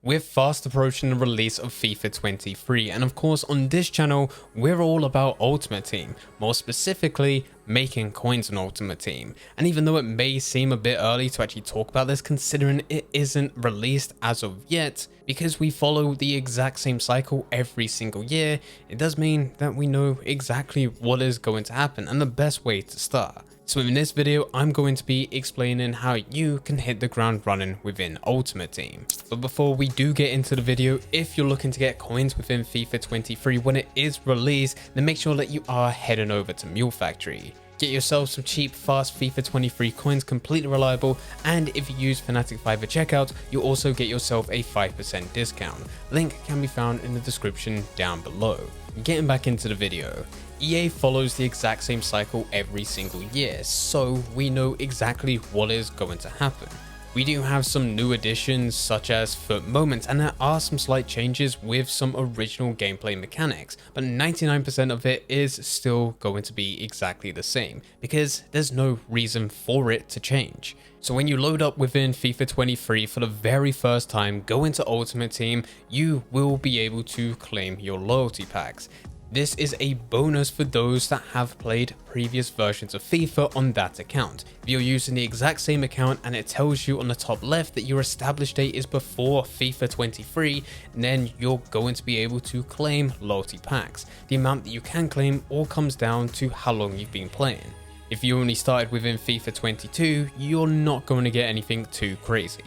We're fast approaching the release of FIFA 23, and of course on this channel we're all about Ultimate Team, more specifically making coins on Ultimate Team. And even though it may seem a bit early to actually talk about this considering it isn't released as of yet, because we follow the exact same cycle every single year, it does mean that we know exactly what is going to happen and the best way to start. So in this video, I'm going to be explaining how you can hit the ground running within Ultimate Team. But before we do get into the video, if you're looking to get coins within FIFA 23 when it is released, then make sure that you are heading over to Mule Factory. Get yourself some cheap, fast FIFA 23 coins, completely reliable, and if you use Fnatic 5 at checkout, you'll also get yourself a 5% discount. Link can be found in the description down below. Getting back into the video. EA follows the exact same cycle every single year, so we know exactly what is going to happen. We do have some new additions such as FUT moments, and there are some slight changes with some original gameplay mechanics, but 99% of it is still going to be exactly the same because there's no reason for it to change. So when you load up within FIFA 23 for the very first time, go into Ultimate Team, you will be able to claim your loyalty packs. This is a bonus for those that have played previous versions of FIFA on that account. If you're using the exact same account and it tells you on the top left that your established date is before FIFA 23, then you're going to be able to claim loyalty packs. The amount that you can claim all comes down to how long you've been playing. If you only started within FIFA 22, you're not going to get anything too crazy.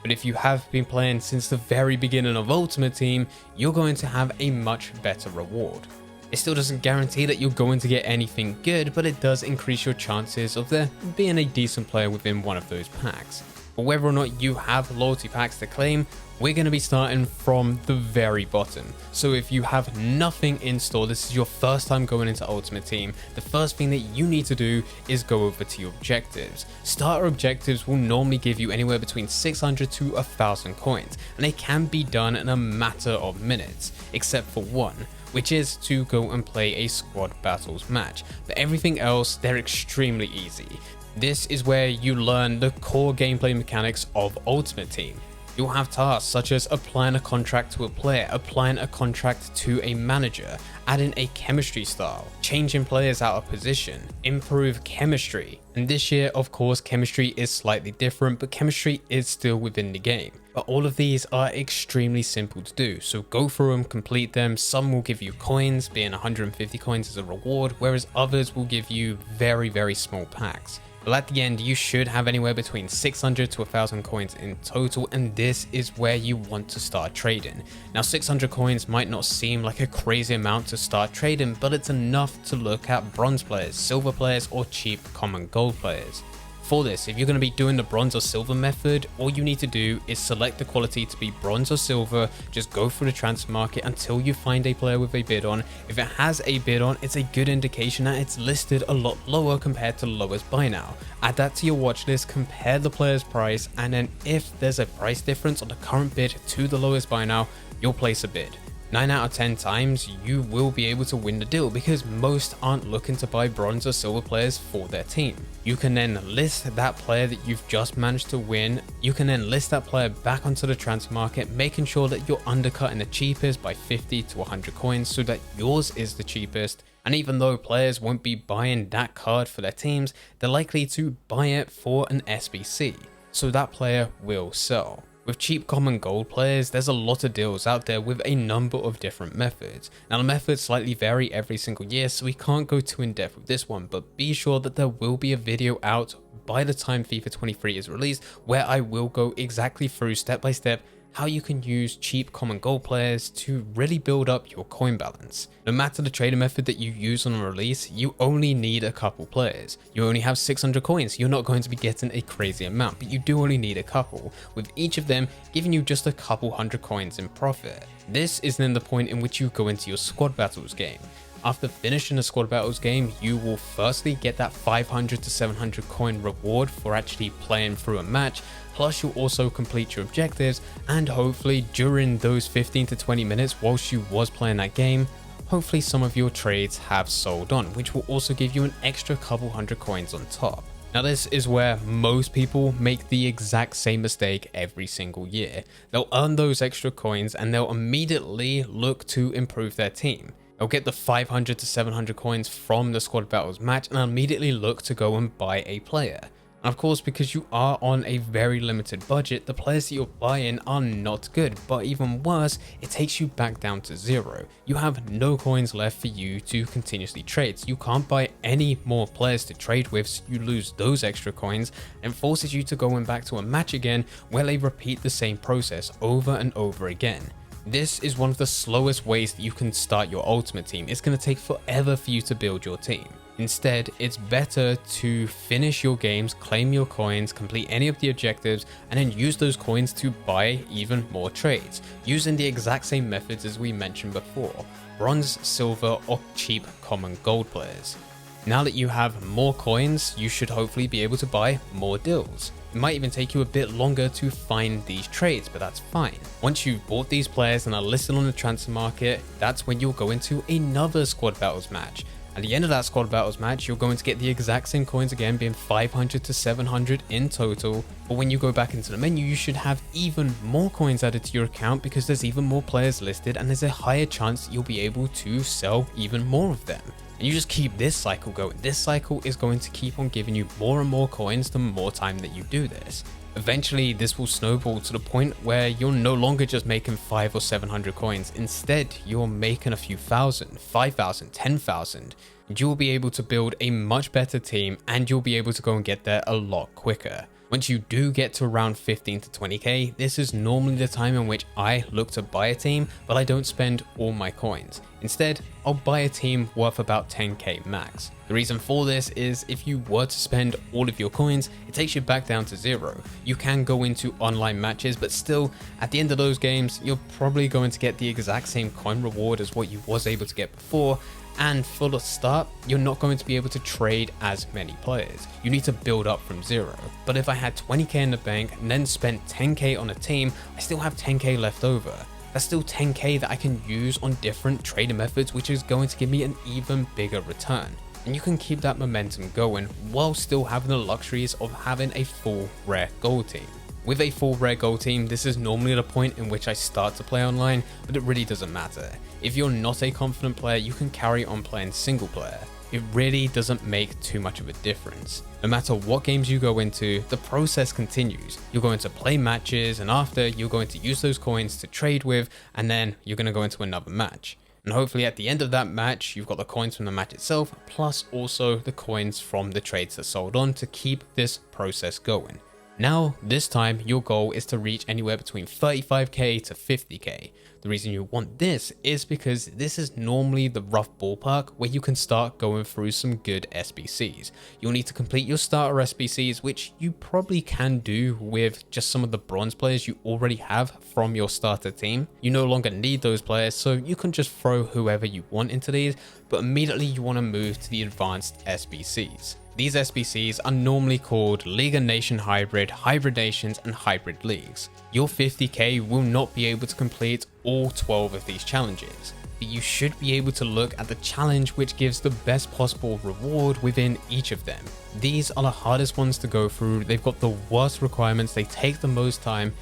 But if you have been playing since the very beginning of Ultimate Team, you're going to have a much better reward. It still doesn't guarantee that you're going to get anything good, but it does increase your chances of there being a decent player within one of those packs. But whether or not you have loyalty packs to claim, we're going to be starting from the very bottom. So if you have nothing in store, this is your first time going into Ultimate Team, the first thing that you need to do is go over to your objectives. Starter objectives will normally give you anywhere between 600 to 1000 coins, and it can be done in a matter of minutes, except for one, which is to go and play a squad battles match. But everything else, they're extremely easy. This is where you learn the core gameplay mechanics of Ultimate Team. You'll have tasks such as applying a contract to a player, applying a contract to a manager, adding a chemistry style, changing players out of position, improve chemistry. And this year, of course, chemistry is slightly different, but chemistry is still within the game. But all of these are extremely simple to do, so go through them, complete them. Some will give you coins, being 150 coins as a reward, whereas others will give you very small packs. But at the end, you should have anywhere between 600 to 1000 coins in total, and this is where you want to start trading. Now 600 coins might not seem like a crazy amount to start trading, but it's enough to look at bronze players, silver players, or cheap common gold players. For this, if you're going to be doing the bronze or silver method, all you need to do is select the quality to be bronze or silver, just go through the transfer market until you find a player with a bid on. If it has a bid on, it's a good indication that it's listed a lot lower compared to lowest buy now. Add that to your watch list, compare the player's price, and then if there's a price difference on the current bid to the lowest buy now, you'll place a bid. 9 out of 10 times you will be able to win the deal because most aren't looking to buy bronze or silver players for their team. You can then list that player that you've just managed to win. You can then list that player back onto the transfer market, making sure that you're undercutting the cheapest by 50 to 100 coins so that yours is the cheapest. And even though players won't be buying that card for their teams, they're likely to buy it for an SBC, so that player will sell. With cheap common gold players, there's a lot of deals out there with a number of different methods. Now the methods slightly vary every single year, so we can't go too in depth with this one, but be sure that there will be a video out by the time FIFA 23 is released where I will go exactly through step by step how you can use cheap common gold players to really build up your coin balance. No matter the trading method that you use on a release, you only need a couple players. You only have 600 coins, you're not going to be getting a crazy amount, but you do only need a couple, with each of them giving you just a couple hundred coins in profit. This is then the point in which you go into your squad battles game. After finishing the squad battles game, you will firstly get that 500 to 700 coin reward for actually playing through a match, plus you'll also complete your objectives, and hopefully during those 15 to 20 minutes whilst you was playing that game, hopefully some of your trades have sold on, which will also give you an extra couple hundred coins on top. Now this is where most people make the exact same mistake every single year. They'll earn those extra coins and they'll immediately look to improve their team. They'll get the 500 to 700 coins from the squad battles match and immediately look to go and buy a player. And of course, because you are on a very limited budget, the players that you're buying are not good, but even worse, it takes you back down to zero. You have no coins left for you to continuously trade, so you can't buy any more players to trade with, so you lose those extra coins and forces you to go back to a match again where they repeat the same process over and over again. This is one of the slowest ways that you can start your ultimate team. It's going to take forever for you to build your team. Instead, it's better to finish your games, claim your coins, complete any of the objectives, and then use those coins to buy even more trades, using the exact same methods as we mentioned before: bronze, silver, or cheap common gold players. Now that you have more coins, you should hopefully be able to buy more deals. It might even take you a bit longer to find these trades, but that's fine. Once you've bought these players and are listed on the transfer market, that's when you'll go into another squad battles match. At the end of that squad battles match, you're going to get the exact same coins again, being 500 to 700 in total. But when you go back into the menu, you should have even more coins added to your account because there's even more players listed and there's a higher chance that you'll be able to sell even more of them. And you just keep this cycle going. This cycle is going to keep on giving you more and more coins the more time that you do this. Eventually, this will snowball to the point where you're no longer just making 500 or 700 coins. Instead, you're making a few thousand, 5,000, 10,000. You'll be able to build a much better team and you'll be able to go and get there a lot quicker. Once you do get to around 15 to 20k, this is normally the time in which I look to buy a team, but I don't spend all my coins. Instead, I'll buy a team worth about 10k max. The reason for this is if you were to spend all of your coins, it takes you back down to zero. You can go into online matches, but still, at the end of those games, you're probably going to get the exact same coin reward as what you was able to get before. And for the start, you're not going to be able to trade as many players. You need to build up from zero. But if I had 20k in the bank and then spent 10k on a team, I still have 10k left over. That's still 10k that I can use on different trading methods, which is going to give me an even bigger return. And you can keep that momentum going while still having the luxuries of having a full rare gold team. With a full rare gold team, this is normally the point in which I start to play online, but it really doesn't matter. If you're not a confident player, you can carry on playing single player. It really doesn't make too much of a difference. No matter what games you go into, the process continues. You're going to play matches, and after, you're going to use those coins to trade with, and then you're going to go into another match. And hopefully at the end of that match, you've got the coins from the match itself, plus also the coins from the trades that sold on to keep this process going. Now, this time, your goal is to reach anywhere between 35k to 50k. The reason you want this is because this is normally the rough ballpark where you can start going through some good SBCs. You'll need to complete your starter SBCs, which you probably can do with just some of the bronze players you already have from your starter team. You no longer need those players, so you can just throw whoever you want into these, but immediately you want to move to the advanced SBCs. These SBCs are normally called League and Nation Hybrid, Hybrid Nations, and Hybrid Leagues. Your 50k will not be able to complete all 12 of these challenges, but you should be able to look at the challenge which gives the best possible reward within each of them. These are the hardest ones to go through, they've got the worst requirements, they take the most time,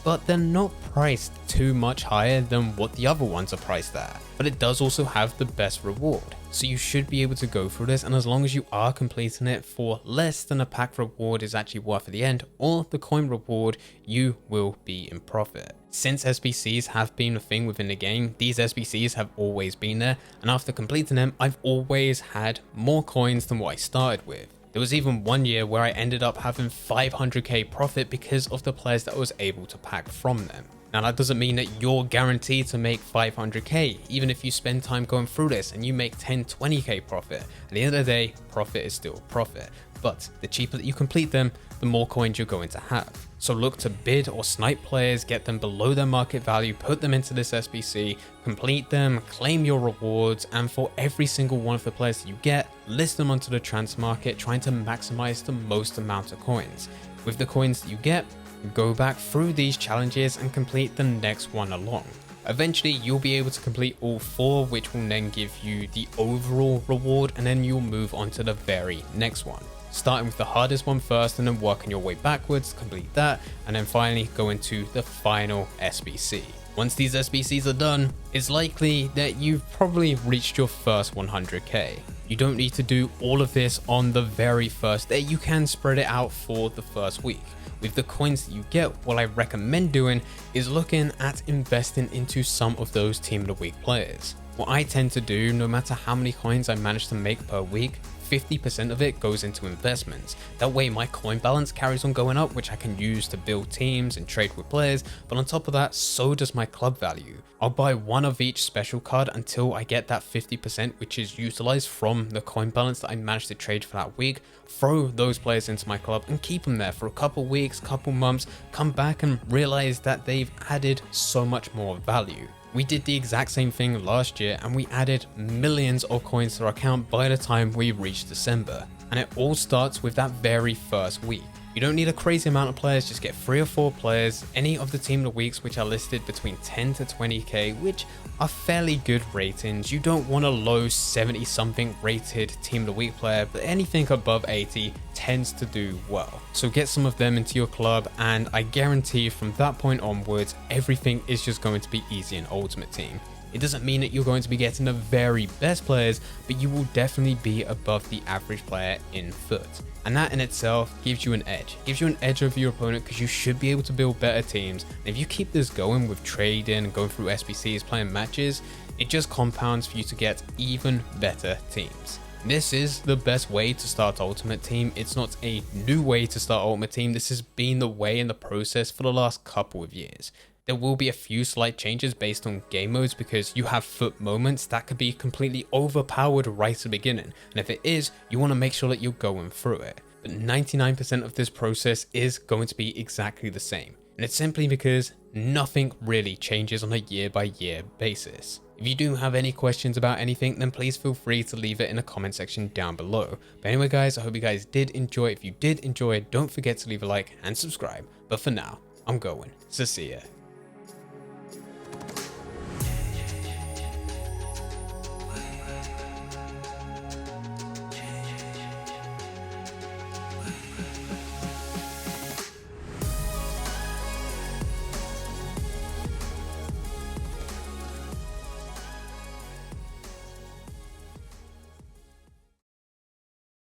but they're not priced too much higher than what the other ones are priced at. But it does also have the best reward. So you should be able to go through this, and as long as you are completing it for less than a pack reward is actually worth at the end, or the coin reward, you will be in profit. Since SBCs have been a thing within the game, these SBCs have always been there, and after completing them, I've always had more coins than what I started with. There was even one year where I ended up having 500k profit because of the players that I was able to pack from them. Now that doesn't mean that you're guaranteed to make 500k, even if you spend time going through this and you make 10, 20k profit. At the end of the day, profit is still profit. But the cheaper that you complete them, the more coins you're going to have. So look to bid or snipe players, get them below their market value, put them into this SBC, complete them, claim your rewards, and for every single one of the players that you get, list them onto the transfer market, trying to maximize the most amount of coins. With the coins that you get, go back through these challenges and complete the next one along. Eventually, you'll be able to complete all 4, which will then give you the overall reward, and then you'll move on to the very next one. starting with the hardest one first and then working your way backwards to complete that, and then finally go into the final SBC. Once these SBCs are done, it's likely that you've probably reached your first 100k. You don't need to do all of this on the very first day, you can spread it out for the first week. With the coins that you get, what I recommend doing is looking at investing into some of those Team of the Week players. What I tend to do, no matter how many coins I manage to make per week, 50% of it goes into investments. That way my coin balance carries on going up, which I can use to build teams and trade with players, but on top of that, so does my club value. I'll buy one of each special card until I get that 50%, which is utilized from the coin balance that I managed to trade for that week, throw those players into my club and keep them there for a couple weeks, couple months, come back and realize that they've added so much more value. We did the exact same thing last year and we added millions of coins to our account by the time we reached December. And it all starts with that very first week. You don't need a crazy amount of players, just get 3 or 4 players, any of the Team of the Weeks which are listed between 10 to 20k, which are fairly good ratings. You don't want a low 70 something rated Team of the Week player, but anything above 80 tends to do well. So get some of them into your club and I guarantee from that point onwards, everything is just going to be easy in Ultimate Team. It doesn't mean that you're going to be getting the very best players, but you will definitely be above the average player in FUT. And that in itself gives you an edge. It gives you an edge over your opponent because you should be able to build better teams. And if you keep this going with trading and going through SBCs, playing matches, it just compounds for you to get even better teams. This is the best way to start Ultimate Team. It's not a new way to start Ultimate Team. This has been the way in the process for the last couple of years. There will be a few slight changes based on game modes because you have FUT moments that could be completely overpowered right at the beginning. And if it is, you want to make sure that you're going through it. But 99% of this process is going to be exactly the same. And it's simply because nothing really changes on a year-by-year basis. If you do have any questions about anything, then please feel free to leave it in the comment section down below. But anyway guys, I hope you guys did enjoy. If you did enjoy, don't forget to leave a like and subscribe. But for now, I'm going. So see ya.